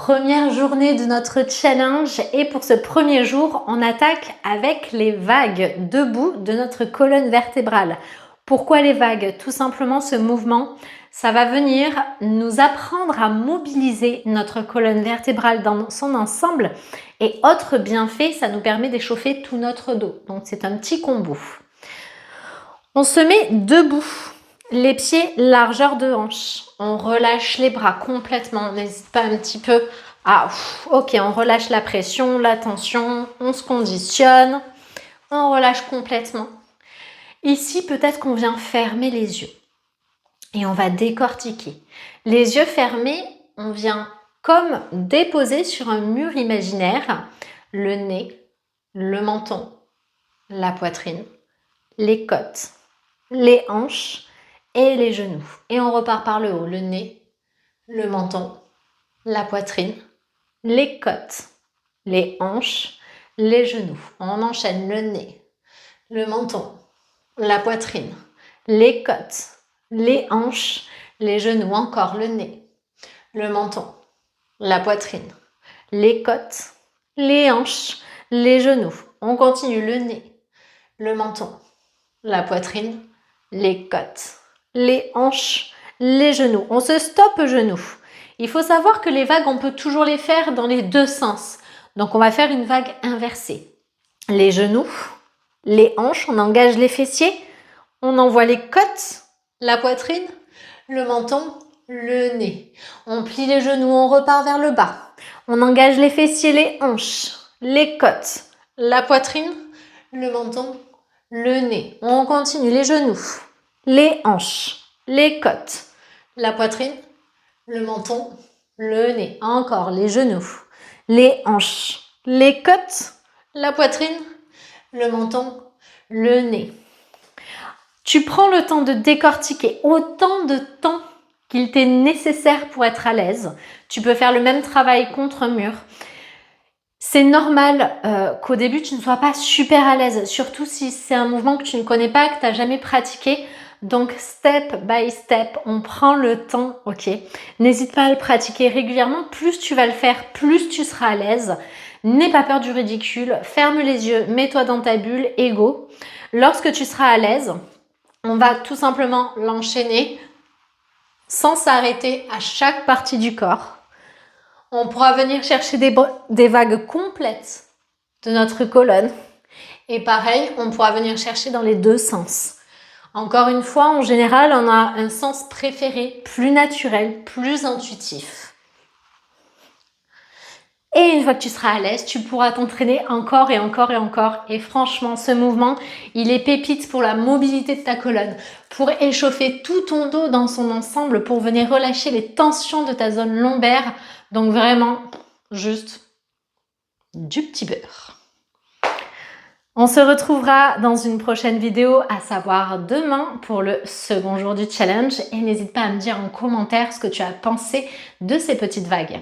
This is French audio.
Première journée de notre challenge et pour ce premier jour, on attaque avec les vagues debout de notre colonne vertébrale. Pourquoi les vagues? Tout simplement ce mouvement, ça va venir nous apprendre à mobiliser notre colonne vertébrale dans son ensemble et autre bienfait, ça nous permet d'échauffer tout notre dos. Donc c'est un petit combo. On se met debout. Les pieds largeur de hanche. On relâche les bras complètement. On n'hésite pas un petit peu à... Ok, on relâche la pression, la tension. On se conditionne. On relâche complètement. Ici, peut-être qu'on vient fermer les yeux. Et on va décortiquer. Les yeux fermés, on vient comme déposer sur un mur imaginaire le nez, le menton, la poitrine, les côtes, les hanches et les genoux. Et on repart par le haut, le nez, le menton, la poitrine, les côtes, les hanches, les genoux. On enchaîne le nez, le menton, la poitrine, les côtes, les hanches, les genoux. Encore le nez, le menton, la poitrine, les côtes, les hanches, les genoux. On continue le nez, le menton, la poitrine, les côtes, les hanches, les genoux. On se stoppe genoux. Il faut savoir que les vagues, on peut toujours les faire dans les deux sens. Donc, on va faire une vague inversée. Les genoux, les hanches, on engage les fessiers, on envoie les côtes, la poitrine, le menton, le nez. On plie les genoux, on repart vers le bas. On engage les fessiers, les hanches, les côtes, la poitrine, le menton, le nez. On continue les genoux, les hanches, les côtes, la poitrine, le menton, le nez. Encore les genoux, les hanches, les côtes, la poitrine, le menton, le nez. Tu prends le temps de décortiquer autant de temps qu'il t'est nécessaire pour être à l'aise. Tu peux faire le même travail contre un mur. C'est normal qu'au début, tu ne sois pas super à l'aise, surtout si c'est un mouvement que tu ne connais pas, que tu n'as jamais pratiqué. Donc, step by step, on prend le temps, ok? N'hésite pas à le pratiquer régulièrement. Plus tu vas le faire, plus tu seras à l'aise. N'aie pas peur du ridicule. Ferme les yeux, mets-toi dans ta bulle, ego. Lorsque tu seras à l'aise, on va tout simplement l'enchaîner sans s'arrêter à chaque partie du corps. On pourra venir chercher des vagues complètes de notre colonne. Et pareil, on pourra venir chercher dans les deux sens. Encore une fois, en général, on a un sens préféré, plus naturel, plus intuitif. Et une fois que tu seras à l'aise, tu pourras t'entraîner encore et encore et encore. Et franchement, ce mouvement, il est pépite pour la mobilité de ta colonne, pour échauffer tout ton dos dans son ensemble, pour venir relâcher les tensions de ta zone lombaire. Donc vraiment, juste du petit beurre. On se retrouvera dans une prochaine vidéo, à savoir demain pour le second jour du challenge. Et n'hésite pas à me dire en commentaire ce que tu as pensé de ces petites vagues.